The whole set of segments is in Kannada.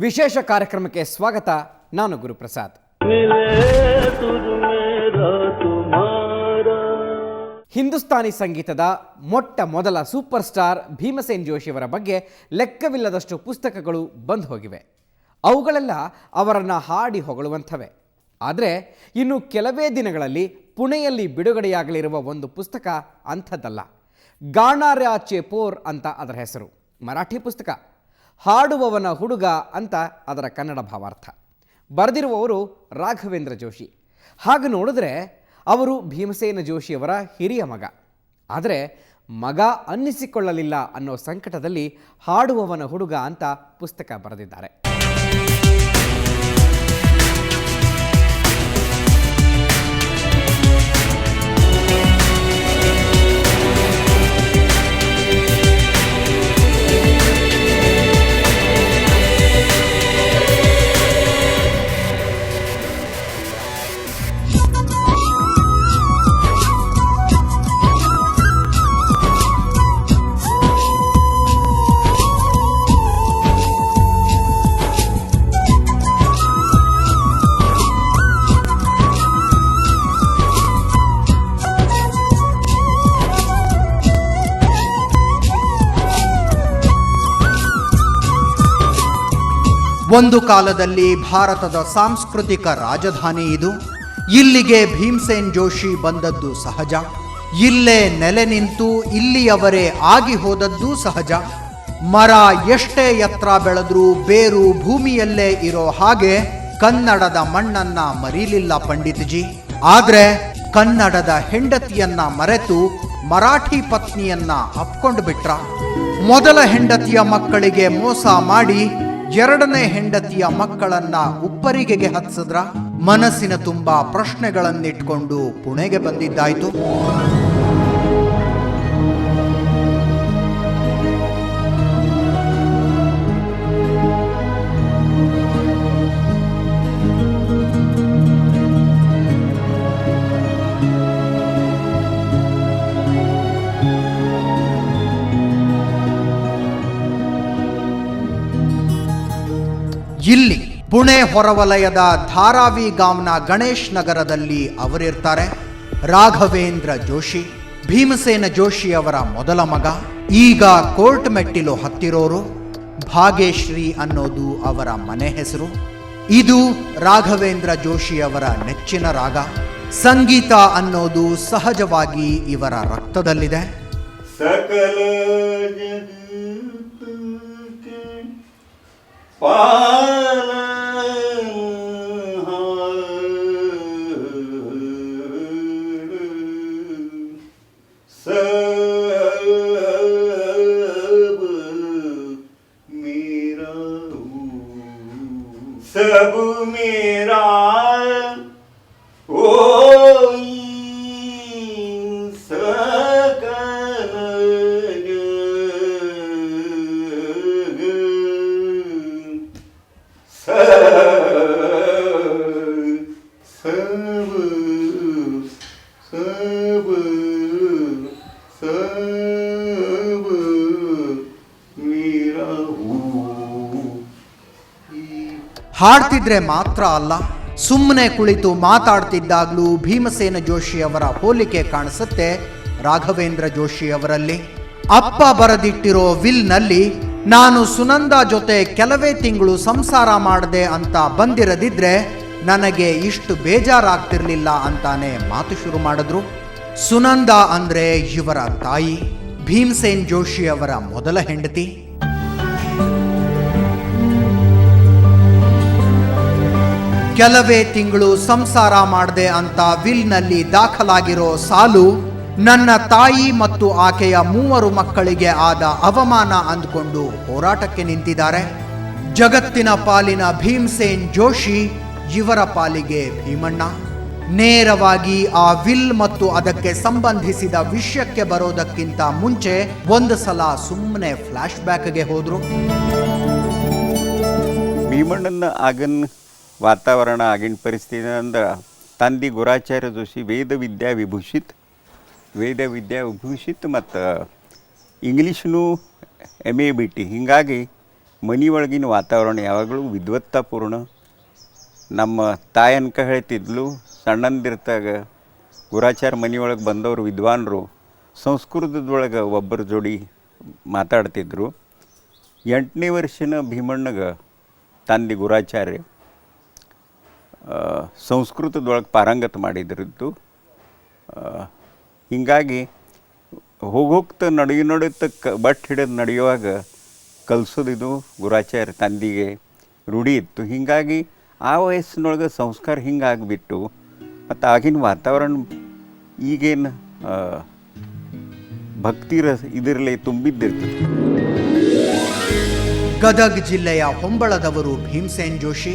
ವಿಶೇಷ ಕಾರ್ಯಕ್ರಮಕ್ಕೆ ಸ್ವಾಗತ. ನಾನು ಗುರುಪ್ರಸಾದ್. ಹಿಂದೂಸ್ತಾನಿ ಸಂಗೀತದ ಮೊಟ್ಟ ಮೊದಲ ಸೂಪರ್ ಸ್ಟಾರ್ ಭೀಮಸೇನ್ ಜೋಶಿಯವರ ಬಗ್ಗೆ ಲೆಕ್ಕವಿಲ್ಲದಷ್ಟು ಪುಸ್ತಕಗಳು ಬಂದು ಹೋಗಿವೆ. ಅವುಗಳೆಲ್ಲ ಅವರನ್ನು ಹಾಡಿ ಹೊಗಳುವಂಥವೆ. ಆದರೆ ಇನ್ನು ಕೆಲವೇ ದಿನಗಳಲ್ಲಿ ಪುಣೆಯಲ್ಲಿ ಬಿಡುಗಡೆಯಾಗಲಿರುವ ಒಂದು ಪುಸ್ತಕ ಅಂಥದ್ದಲ್ಲ. ಗಾಣಾರ್ಯ ಚೇಪೋರ್ ಅಂತ ಅದರ ಹೆಸರು. ಮರಾಠಿ ಪುಸ್ತಕ. ಹಾಡುವವನ ಹುಡುಗ ಅಂತ ಅದರ ಕನ್ನಡ ಭಾವಾರ್ಥ. ಬರೆದಿರುವವರು ರಾಘವೇಂದ್ರ ಜೋಶಿ. ಹಾಗೆ ನೋಡಿದ್ರೆ ಅವರು ಭೀಮಸೇನ ಜೋಶಿಯವರ ಹಿರಿಯ ಮಗ. ಆದರೆ ಮಗ ಅನ್ನಿಸಿಕೊಳ್ಳಲಿಲ್ಲ ಅನ್ನೋ ಸಂಕಟದಲ್ಲಿ ಹಾಡುವವನ ಹುಡುಗ ಅಂತ ಪುಸ್ತಕ ಬರೆದಿದ್ದಾರೆ. ಒಂದು ಕಾಲದಲ್ಲಿ ಭಾರತದ ಸಾಂಸ್ಕೃತಿಕ ರಾಜಧಾನಿ ಇದು. ಇಲ್ಲಿಗೆ ಭೀಮಸೇನ್ ಜೋಶಿ ಬಂದದ್ದು ಸಹಜ. ಇಲ್ಲೇ ನೆಲೆ ನಿಂತು ಇಲ್ಲಿಯವರೇ ಆಗಿ ಹೋದದ್ದು ಸಹಜ. ಮರ ಎಷ್ಟೇ ಎತ್ತರ ಬೆಳೆದ್ರೂ ಬೇರು ಭೂಮಿಯಲ್ಲೇ ಇರೋ ಹಾಗೆ ಕನ್ನಡದ ಮಣ್ಣನ್ನ ಮರೀಲಿಲ್ಲ ಪಂಡಿತ್ಜಿ. ಆದ್ರೆ ಕನ್ನಡದ ಹೆಂಡತಿಯನ್ನ ಮರೆತು ಮರಾಠಿ ಪತ್ನಿಯನ್ನ ಅಪ್ಕೊಂಡು ಬಿಟ್ರ. ಮೊದಲ ಹೆಂಡತಿಯ ಮಕ್ಕಳಿಗೆ ಮೋಸ ಮಾಡಿ ಎರಡನೇ ಹೆಂಡತಿಯ ಮಕ್ಕಳನ್ನ ಉಪ್ಪರಿಗೆಗೆ ಹತ್ಸಿದ್ರ. ಮನಸ್ಸಿನ ತುಂಬಾ ಪ್ರಶ್ನೆಗಳನ್ನಿಟ್ಕೊಂಡು ಪುಣೆಗೆ ಬಂದಿದ್ದಾಯ್ತು. ಇಲ್ಲಿ ಪುಣೆ ಹೊರವಲಯದ ಧಾರಾವಿ ಗಾಂವ್ನ ಗಣೇಶ್ ನಗರದಲ್ಲಿ ಅವರಿರ್ತಾರೆ. ರಾಘವೇಂದ್ರ ಜೋಶಿ ಭೀಮಸೇನ ಜೋಶಿಯವರ ಮೊದಲ ಮಗ. ಈಗ ಕೋರ್ಟ್ ಮೆಟ್ಟಿಲು ಹತ್ತಿರೋರು. ಭಾಗ್ಯಶ್ರೀ ಅನ್ನೋದು ಅವರ ಮನೆ ಹೆಸರು. ಇದು ರಾಘವೇಂದ್ರ ಜೋಶಿಯವರ ನೆಚ್ಚಿನ ರಾಗ. ಸಂಗೀತ ಅನ್ನೋದು ಸಹಜವಾಗಿ ಇವರ ರಕ್ತದಲ್ಲಿದೆ. ಸಕಲ ಪಾಲನ सब मेरा ओ सकल ಹಾಡ್ತಿದ್ರೆ ಮಾತ್ರ ಅಲ್ಲ, ಸುಮ್ಮನೆ ಕುಳಿತು ಮಾತಾಡ್ತಿದ್ದಾಗ್ಲೂ ಭೀಮಸೇನ ಜೋಶಿಯವರ ಹೋಲಿಕೆ ಕಾಣಿಸುತ್ತೆ ರಾಘವೇಂದ್ರ ಜೋಶಿಯವರಲ್ಲಿ. ಅಪ್ಪ ಬರೆದಿಟ್ಟಿರೋ ವಿಲ್ನಲ್ಲಿ ನಾನು ಸುನಂದ ಜೊತೆ ಕೆಲವೇ ತಿಂಗಳು ಸಂಸಾರ ಮಾಡಿದೆ ಅಂತ ಬಂದಿರದಿದ್ರೆ ನನಗೆ ಇಷ್ಟು ಬೇಜಾರಾಗ್ತಿರ್ಲಿಲ್ಲ ಅಂತಾನೆ ಮಾತು ಶುರು ಮಾಡಿದ್ರು. ಸುನಂದ ಅಂದ್ರೆ ಇವರ ತಾಯಿ, ಭೀಮಸೇನ್ ಜೋಶಿಯವರ ಮೊದಲ ಹೆಂಡತಿ. ಕೆಲವೇ ತಿಂಗಳು ಸಂಸಾರ ಮಾಡಿದೆ ಅಂತ ವಿಲ್ನಲ್ಲಿ ದಾಖಲಾಗಿರೋ ಸಾಲು ನನ್ನ ತಾಯಿ ಮತ್ತು ಆಕೆಯ 3 ಮಕ್ಕಳಿಗೆ ಆದ ಅವಮಾನ ಅಂದ್ಕೊಂಡು ಹೋರಾಟಕ್ಕೆ ನಿಂತಿದ್ದಾರೆ. ಜಗತ್ತಿನ ಪಾಲಿನ ಭೀಮಸೇನ್ ಜೋಶಿ, ಇವರ ಪಾಲಿಗೆ ಭೀಮಣ್ಣ. ನೇರವಾಗಿ ಆ ವಿಲ್ ಮತ್ತು ಅದಕ್ಕೆ ಸಂಬಂಧಿಸಿದ ವಿಷಯಕ್ಕೆ ಬರೋದಕ್ಕಿಂತ ಮುಂಚೆ ಒಂದು ಸಲ ಸುಮ್ಮನೆ ಫ್ಲಾಶ್ ಬ್ಯಾಕ್ಗೆ ಹೋದ್ರು. ಭೀಮಣ್ಣನ ಆಗನ್ ವಾತಾವರಣ ಆಗಿನ ಪರಿಸ್ಥಿತಿ ಅಂದ್ರೆ ತಂದೆ ಗುರಾಚಾರ್ಯ ಜೋಶಿ ವೇದವಿದ್ಯಾ ವಿಭೂಷಿತ್ ಮತ್ತು ಇಂಗ್ಲೀಷ್ನು MA BT. ಹೀಗಾಗಿ ಮನೆಯೊಳಗಿನ ವಾತಾವರಣ ಯಾವಾಗಲೂ ವಿದ್ವತ್ತಾಪೂರ್ಣ. ನಮ್ಮ ತಾಯನ್ಕ ಹೇಳ್ತಿದ್ಲು, ಸಣ್ಣಂದಿರ್ತಾಗ ಗುರಾಚಾರ ಮನೆಯೊಳಗೆ ಬಂದವರು ವಿದ್ವಾನ್ರು ಸಂಸ್ಕೃತದೊಳಗೆ ಒಬ್ಬರ ಜೋಡಿ ಮಾತಾಡ್ತಿದ್ರು. 8ನೇ ವರ್ಷನ ಭೀಮಣ್ಣಗೆ ತಂದೆ ಗುರಾಚಾರ್ಯ ಸಂಸ್ಕೃತದೊಳಗೆ ಪಾರಂಗತ ಮಾಡಿದ್ರದ್ದು. ಹೀಗಾಗಿ ಹೋಗ್ತಾ ನಡುತ್ತ ಬಟ್ ಹಿಡಿದು ನಡೆಯುವಾಗ ಕಲಿಸೋದಿದು ಗುರಾಚಾರ್ಯ ತಂದೆಗೆ ರೂಢಿ ಇತ್ತು. ಹೀಗಾಗಿ ಆ ವಯಸ್ಸಿನೊಳಗೆ ಸಂಸ್ಕಾರ ಹಿಂಗಾಗಿಬಿಟ್ಟು ಮತ್ತು ಆಗಿನ ವಾತಾವರಣ ಈಗೇನು ಭಕ್ತಿ ಇದರಲ್ಲೇ ತುಂಬಿದ್ದಿರ್ತದೆ. ಗದಗ ಜಿಲ್ಲೆಯ ಹೊಂಬಳದವರು ಭೀಮಸೇನ್ ಜೋಶಿ.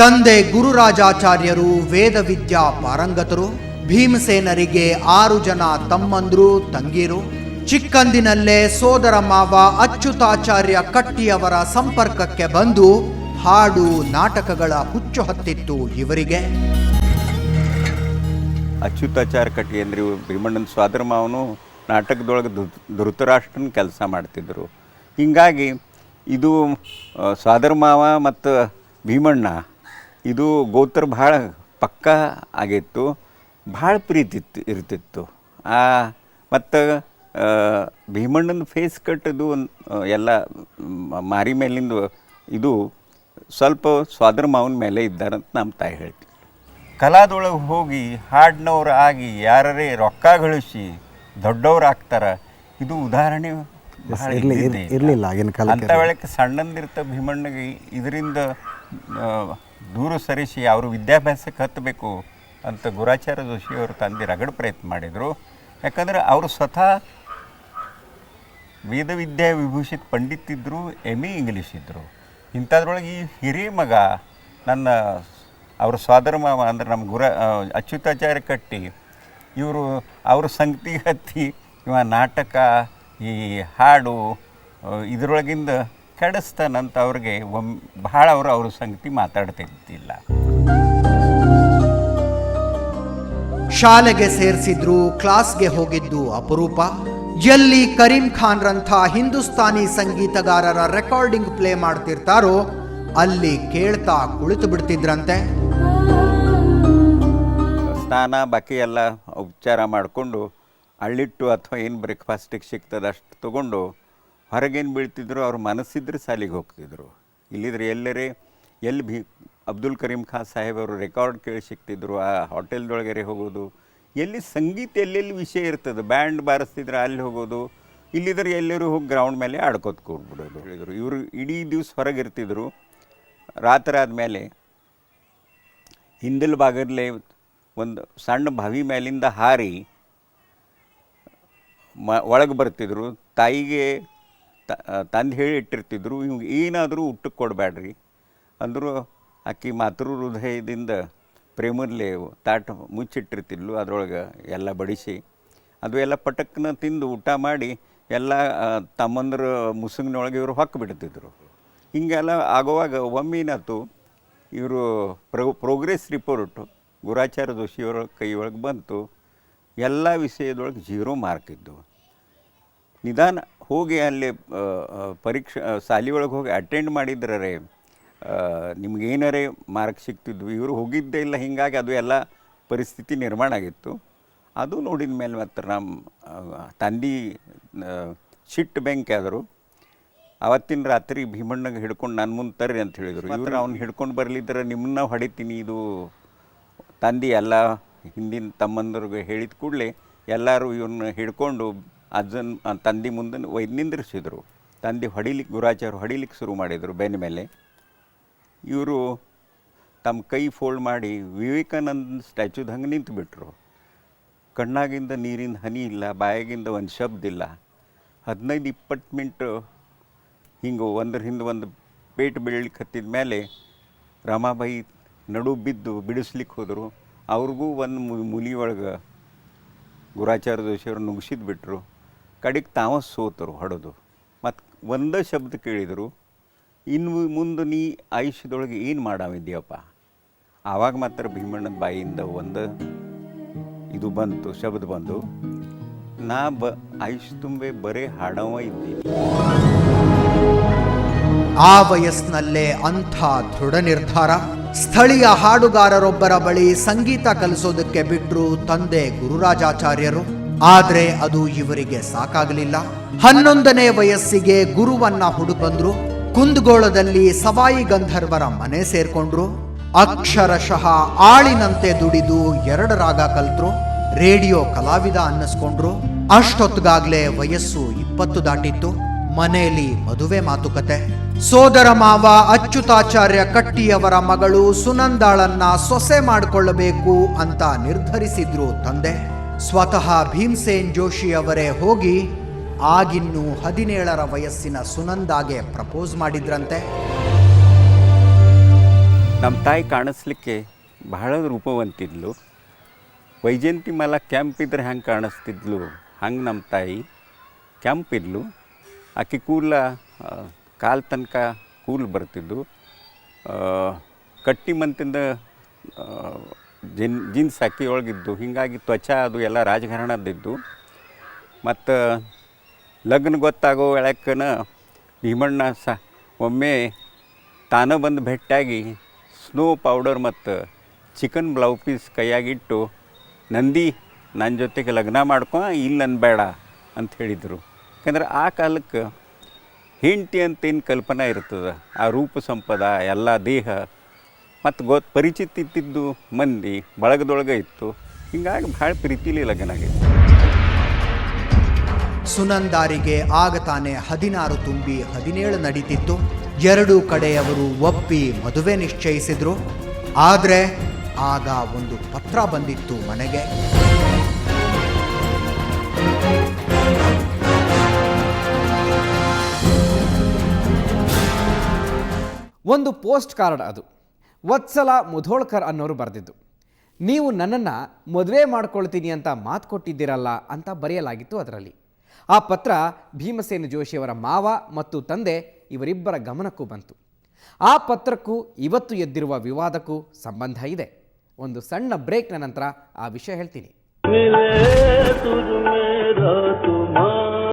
ತಂದೆ ಗುರುರಾಜಾಚಾರ್ಯರು ವೇದವಿದ್ಯಾ ಪಾರಂಗತರು. ಭೀಮಸೇನರಿಗೆ 6 ಜನ ತಮ್ಮಂದ್ರು ತಂಗೀರು. ಚಿಕ್ಕಂದಿನಲ್ಲೇ ಸೋದರ ಮಾವ ಅಚ್ಯುತಾಚಾರ್ಯ ಕಟ್ಟಿಯವರ ಸಂಪರ್ಕಕ್ಕೆ ಬಂದು ಹಾಡು ನಾಟಕಗಳ ಹುಚ್ಚು ಹತ್ತಿತ್ತು ಇವರಿಗೆ. ಅಚ್ಯುತಾಚಾರ್ಯ ಕಟ್ಟಿ ಅಂದರೆ ಭೀಮಣ್ಣನ ಸೋದರ ಮಾವನು ನಾಟಕದೊಳಗೆ ಧೃತರಾಷ್ಟ್ರನ ಕೆಲಸ ಮಾಡ್ತಿದ್ದರು. ಹೀಗಾಗಿ ಇದು ಸೋದರ ಮಾವ ಮತ್ತು ಭೀಮಣ್ಣ ಇದು ಗೋತ್ರ ಭಾಳ ಪಕ್ಕ ಆಗಿತ್ತು, ಭಾಳ ಪ್ರೀತಿ ಇರ್ತಿತ್ತು. ಮತ್ತು ಭೀಮಣ್ಣನ ಫೇಸ್ ಕಟ್ಟದು ಎಲ್ಲ ಮಾರಿ ಮೇಲಿಂದ ಇದು ಸ್ವಲ್ಪ ಸೋದರ ಮಾವನ ಮೇಲೆ ಇದ್ದಾರಂತ ನಮ್ಮ ತಾಯಿ ಹೇಳ್ತೀವಿ. ಕಲಾದೊಳಗೆ ಹೋಗಿ ಹಾಡಿನವ್ರು ಆಗಿ ಯಾರೇ ರೊಕ್ಕ ಗಳಿಸಿ ದೊಡ್ಡವ್ರು ಆಗ್ತಾರೆ, ಇದು ಉದಾಹರಣೆ ಇರಲಿಲ್ಲ ಆಗಿನ ಕಾಲ. ಅಂಥ ವೇಳೆಗೆ ಸಣ್ಣಂದಿರ್ತ ಭೀಮಣ್ಣಗೆ ಇದರಿಂದ ದೂರ ಸರಿಸಿ ಅವರು ವಿದ್ಯಾಭ್ಯಾಸಕ್ಕೆ ಹತ್ತಬೇಕು ಅಂತ ಗುರಾಚಾರ್ಯ ಜೋಶಿಯವರು ತಂದೆ ರಗಡ ಪ್ರಯತ್ನ ಮಾಡಿದರು. ಯಾಕಂದರೆ ಅವರು ಸ್ವತಃ ವೇದವಿದ್ಯಾ ವಿಭೂಷಿತ ಪಂಡಿತಿದ್ರು, MA ಇಂಗ್ಲೀಷ್ ಇದ್ದರು. ಇಂಥದ್ರೊಳಗೆ ಈ ಹಿರಿಯ ಮಗ ನನ್ನ ಅವ್ರ ಸೋದರ ಮಾವ ಅಂದ್ರೆ ನಮ್ಮ ಅಚ್ಯುತಾಚಾರ್ಯ ಕಟ್ಟಿ ಇವರು ಅವ್ರ ಸಂಗತಿಗೆ ಹತ್ತಿ ಇವ ನಾಟಕ ಈ ಹಾಡು ಇದರೊಳಗಿಂದ ಕೆಡಿಸ್ತಾನಂತ ಅವ್ರಿಗೆ ಭಾಳ ಅವ್ರ ಸಂಗತಿ ಮಾತಾಡ್ತಿದ್ದಿಲ್ಲ. ಶಾಲೆಗೆ ಸೇರಿಸಿದ್ರು, ಕ್ಲಾಸ್ಗೆ ಹೋಗಿದ್ದು ಅಪರೂಪ. ಎಲ್ಲಿ ಕರೀಂ ಖಾನ್ರಂಥ ಹಿಂದೂಸ್ತಾನಿ ಸಂಗೀತಗಾರರ ರೆಕಾರ್ಡಿಂಗ್ ಪ್ಲೇ ಮಾಡ್ತಿರ್ತಾರೋ ಅಲ್ಲಿ ಕೇಳ್ತಾ ಕುಳಿತು ಬಿಡ್ತಿದ್ರಂತೆ. ಸ್ನಾನ ಬಾಕಿ ಎಲ್ಲ ಉಪಚಾರ ಮಾಡಿಕೊಂಡು ಅಳ್ಳಿಟ್ಟು ಅಥವಾ ಏನು ಬ್ರೇಕ್ಫಾಸ್ಟಿಗೆ ಸಿಗ್ತದೆ ಅಷ್ಟು ತೊಗೊಂಡು ಹೊರಗೇನು ಬೀಳ್ತಿದ್ರು, ಅವ್ರ ಮನಸ್ಸಿದ್ರೆ ಸಾಲಿಗೆ ಹೋಗ್ತಿದ್ರು. ಇಲ್ಲಿದ್ರೆ ಎಲ್ಲಿ ಅಬ್ದುಲ್ ಕರೀಂ ಖಾನ್ ಸಾಹೇಬ್ ಅವರು ರೆಕಾರ್ಡ್ ಕೇಳಿ ಸಿಗ್ತಿದ್ರು, ಆ ಹೋಟೆಲ್ದೊಳಗರೆ ಹೋಗೋದು. ಎಲ್ಲಿ ಸಂಗೀತ ಎಲ್ಲೆಲ್ಲಿ ವಿಷಯ ಇರ್ತದೆ, ಬ್ಯಾಂಡ್ ಬಾರಿಸ್ತಿದ್ರೆ ಅಲ್ಲಿ ಹೋಗೋದು, ಇಲ್ಲಿದ್ರೆ ಎಲ್ಲರೂ ಹೋಗಿ ಗ್ರೌಂಡ್ ಮೇಲೆ ಆಡ್ಕೋತ ಕೂಡ್ಬಿಡೋದು ಹೇಳಿದರು. ಇವರು ಇಡೀ ದಿವಸ ಹೊರಗಿರ್ತಿದ್ರು. ರಾತ್ರಿ ಆದಮೇಲೆ ಹಿಂದಿಲ್ ಭಾಗದಲ್ಲೇ ಒಂದು ಸಣ್ಣ ಬಾವಿ ಮೇಲಿಂದ ಹಾರಿ ಒಳಗೆ ಬರ್ತಿದ್ರು. ತಾಯಿಗೆ ತಂದು ಹೇಳಿ ಇಟ್ಟಿರ್ತಿದ್ರು, ಇವ್ಗೆ ಏನಾದರೂ ಊಟಕ್ಕೆ ಕೊಡಬೇಡ್ರಿ ಅಂದರು. ಆಕಿ ಮಾತೃ ಹೃದಯದಿಂದ ಪ್ರೇಮರ್ಲೆ ತಾಟ ಮುಚ್ಚಿಟ್ಟಿರ್ತಿದ್ಲು, ಅದರೊಳಗೆ ಎಲ್ಲ ಬಡಿಸಿ ಅದು ಎಲ್ಲ ಪಟಕ್ಕನ ತಿಂದು ಊಟ ಮಾಡಿ ಎಲ್ಲ ತಮ್ಮಂದ್ರ ಮುಸುಗಿನೊಳಗೆ ಇವರು ಹೊಕ್ಕ ಬಿಡ್ತಿದ್ರು. ಹೀಗೆಲ್ಲ ಆಗುವಾಗ ಒಮ್ಮೆನಾತು ಇವರು ಪ್ರೋಗ್ರೆಸ್ ರಿಪೋರ್ಟು ಗುರಾಚಾರ್ಯ ಜೋಶಿಯವರ ಕೈಯೊಳಗೆ ಬಂತು. ಎಲ್ಲ ವಿಷಯದೊಳಗೆ 0 ಮಾರ್ಕ್ ಇದ್ದವು. ನಿಧಾನ ಹೋಗಿ ಅಲ್ಲಿ ಶಾಲೆಯೊಳಗೆ ಹೋಗಿ ಅಟೆಂಡ್ ಮಾಡಿದ್ರೆ ನಿಮಗೇನಾರೇ ಮಾರ್ಕ್ ಸಿಗ್ತಿದ್ವು. ಇವರು ಹೋಗಿದ್ದೇ ಇಲ್ಲ. ಹೀಗಾಗಿ ಅದು ಎಲ್ಲ ಪರಿಸ್ಥಿತಿ ನಿರ್ಮಾಣ ಆಗಿತ್ತು. ಅದು ನೋಡಿದ ಮೇಲೆ ಮತ್ತು ನಮ್ಮ ತಂದೆ ಸಿಟ್ಟು ಬೆಂಕಿ ಆದರು. ಅವತ್ತಿನ ರಾತ್ರಿ ಭೀಮಣ್ಣಗೆ ಹಿಡ್ಕೊಂಡು ನನ್ನ ಮುಂದೆ ತರ್ರಿ ಅಂತ ಹೇಳಿದರು. ಇವರು ಅವ್ನು ಹಿಡ್ಕೊಂಡು ಬರಲಿದ್ರೆ ನಿಮ್ಮನ್ನ ಹೊಡಿತೀನಿ. ಇದು ತಂದೆ ಎಲ್ಲ ಹಿಂದಿನ ತಮ್ಮಂದ್ರಿಗೆ ಹೇಳಿದ ಕೂಡಲೇ ಎಲ್ಲರೂ ಇವನ್ನ ಹಿಡ್ಕೊಂಡು ತಂದೆ ಮುಂದೆ ನಿಂದಿರಿಸಿದರು. ತಂದೆ ಗುರಾಚಾರ್ಯ ಹೊಡಿಲಿಕ್ಕೆ ಶುರು ಮಾಡಿದರು ಬೆನ್ನ ಮೇಲೆ. ಇವರು ತಮ್ಮ ಕೈ ಫೋಲ್ಡ್ ಮಾಡಿ ವಿವೇಕಾನಂದ ಸ್ಟ್ಯಾಚ್ಯೂದ ಹಂಗೆ ನಿಂತುಬಿಟ್ರು. ಕಣ್ಣಾಗಿಂದ ನೀರಿನ ಹನಿ ಇಲ್ಲ, ಬಾಯಾಗಿಂದ ಒಂದು ಶಬ್ದ ಇಲ್ಲ. 15-20 ಮಿನಿಟ್ ಹಿಂಗೆ ಒಂದ್ರ ಹಿಂದೆ ಒಂದು ಪೇಟ್ ಬೀಳಲಿಕ್ಕೆ ಹತ್ತಿದ ಮೇಲೆ ರಮಾಬಾಯಿ ನಡು ಬಿದ್ದು ಬಿಡಿಸ್ಲಿಕ್ಕೆ ಹೋದರು. ಅವ್ರಿಗೂ ಒಂದು ಮುಲಿಯೊಳಗೆ ಗುರಾಚಾರ್ಯ ಜೋಶಿಯವರು ನುಗ್ಸಿದ್ದು ಬಿಟ್ಟರು. ಕಡೆಗೆ ತಾವ ಸೋತರು ಹೊಡೆದು. ಮತ್ತು ಒಂದೇ ಶಬ್ದ ಕೇಳಿದರು, ಇನ್ನು ಮುಂದೆ ನೀ ಆಯುಷ್ಯದೊಳಗೆ ಏನು ಮಾಡಾವಿದ್ಯಪ್ಪ. ಆವಾಗ ಮಾತ್ರ ಭೀಮಣ್ಣನ ಬಾಯಿಯಿಂದ ಒಂದು ಇದು ಬಂತು, ಶಬ್ದ ಬಂದು, ನಾ ಆಯುಷ್ಯ ತುಂಬೆ ಬರೇ ಹಾಡವ ಇದ್ದೀನಿ. ಆ ವಯಸ್ಸಿನಲ್ಲೇ ಅಂಥ ದೃಢ ನಿರ್ಧಾರ. ಸ್ಥಳೀಯ ಹಾಡುಗಾರರೊಬ್ಬರ ಬಳಿ ಸಂಗೀತ ಕಲಿಸೋದಕ್ಕೆ ಬಿಟ್ರು ತಂದೆ ಗುರುರಾಜಾಚಾರ್ಯರು. ಆದ್ರೆ ಅದು ಇವರಿಗೆ ಸಾಕಾಗಲಿಲ್ಲ. 11ನೇ ವಯಸ್ಸಿಗೆ ಗುರುವನ್ನ ಹುಡುಕಂದ್ರು. ಕುಂದಗೋಳದಲ್ಲಿ ಸವಾಯಿ ಗಂಧರ್ವರ ಮನೆ ಸೇರ್ಕೊಂಡ್ರು. ಅಕ್ಷರಶಃ ಆಳಿನಂತೆ ದುಡಿದು 2 ರಾಗ ಕಲ್ತ್ರು. ರೇಡಿಯೋ ಕಲಾವಿದ ಅನ್ನಿಸ್ಕೊಂಡ್ರು. ಅಷ್ಟೊತ್ತಿಗಾಗ್ಲೇ ವಯಸ್ಸು 20 ದಾಟಿತ್ತು. ಮನೆಯಲ್ಲಿ ಮದುವೆ ಮಾತುಕತೆ. ಸೋದರ ಮಾವ ಅಚ್ಯುತಾಚಾರ್ಯ ಕಟ್ಟಿಯವರ ಮಗಳು ಸುನಂದಾಳನ್ನ ಸೊಸೆ ಮಾಡಿಕೊಳ್ಳಬೇಕು ಅಂತ ನಿರ್ಧರಿಸಿದ್ರು ತಂದೆ. ಸ್ವತಃ ಭೀಮಸೇನ್ ಜೋಶಿ ಅವರೇ ಹೋಗಿ ಆಗಿನ್ನೂ 17ರ ವಯಸ್ಸಿನ ಸುನಂದಾಗೆ ಪ್ರಪೋಸ್ ಮಾಡಿದ್ರಂತೆ. ನಮ್ಮ ತಾಯಿ ಕಾಣಿಸ್ಲಿಕ್ಕೆ ಬಹಳ ರೂಪವಂತಿದ್ಲು. ವೈಜಯಂತಿ ಮಾಲ ಕ್ಯಾಂಪ್ ಇದ್ರೆ ಹೆಂಗೆ ಕಾಣಿಸ್ತಿದ್ಲು ಹಂಗೆ ನಮ್ಮ ತಾಯಿ ಕ್ಯಾಂಪಿದ್ಲು. ಆಕೆ ಕೂಲ ಕಾಲು ತನಕ ಕೂಲ್ ಬರ್ತಿದ್ದು. ಕಟ್ಟಿ ಮಂತಿಂದ ಜೀನ್ಸ್ ಹಾಕಿ ಒಳಗಿದ್ದು. ಹೀಗಾಗಿ ತ್ವಚಾ ಅದು ಎಲ್ಲ ರಾಜಕಾರಣದಿದ್ದು. ಮತ್ತು ಲಗ್ನ ಗೊತ್ತಾಗೋ ವೇಳಕ್ಕನ ಭೀಮಣ್ಣ ಒಮ್ಮೆ ತಾನ ಬಂದು ಭೇಟಿಯಾಗಿ ಸ್ನೋ ಪೌಡರ್ ಮತ್ತು ಚಿಕನ್ ಬ್ಲೌ ಪೀಸ್ ಕೈಯಾಗಿಟ್ಟು ನಂದಿ ನನ್ನ ಜೊತೆಗೆ ಲಗ್ನ ಮಾಡ್ಕೊ ಇಲ್ಲ ಅನ್ಬೇಡ ಅಂತ ಹೇಳಿದರು. ಯಾಕಂದ್ರೆ ಆ ಕಾಲಕ್ಕೆ ಹೆಂಡತಿ ಅಂತೇನು ಕಲ್ಪನಾ ಇರ್ತದೆ. ಆ ರೂಪ ಸಂಪದ ಎಲ್ಲ ದೇಹ ಮತ್ತು ಪರಿಚಿತ ಇದ್ದಿದ್ದು ಮಂದಿ ಬಳಗದೊಳಗೆ ಇತ್ತು. ಹೀಗಾಗಿ ಭಾಳ ಪ್ರೀತಿಲಿ ಲಗ್ನ ಆಗಿತ್ತು. ಸುನಂದಾರಿಗೆ ಆಗ ತಾನೇ 16 ತುಂಬಿ 17 ನಡೀತಿತ್ತು. 2 ಕಡೆಯವರು ಒಪ್ಪಿ ಮದುವೆ ನಿಶ್ಚಯಿಸಿದ್ರು. ಆದರೆ ಆಗ ಒಂದು ಪತ್ರ ಬಂದಿತ್ತು ಮನೆಗೆ. ಒಂದು ಪೋಸ್ಟ್ ಕಾರ್ಡ್ ಅದು. ವತ್ಸಲ ಮುಧೋಳ್ಕರ್ ಅನ್ನೋರು ಬರೆದಿದ್ದು. ನೀವು ನನ್ನನ್ನು ಮದುವೆ ಮಾಡ್ಕೊಳ್ತೀನಿ ಅಂತ ಮಾತು ಕೊಟ್ಟಿದ್ದೀರಲ್ಲ ಅಂತ ಬರೆಯಲಾಗಿತ್ತು ಅದರಲ್ಲಿ. ಆ ಪತ್ರ ಭೀಮಸೇನ ಜೋಶಿಯವರ ಮಾವ ಮತ್ತು ತಂದೆ ಇವರಿಬ್ಬರ ಗಮನಕ್ಕೂ ಬಂತು. ಆ ಪತ್ರಕ್ಕೂ ಇವತ್ತು ಎದ್ದಿರುವ ವಿವಾದಕ್ಕೂ ಸಂಬಂಧ ಇದೆ. ಒಂದು ಸಣ್ಣ ಬ್ರೇಕ್ನ ನಂತರ ಆ ವಿಷಯ ಹೇಳ್ತೀನಿ.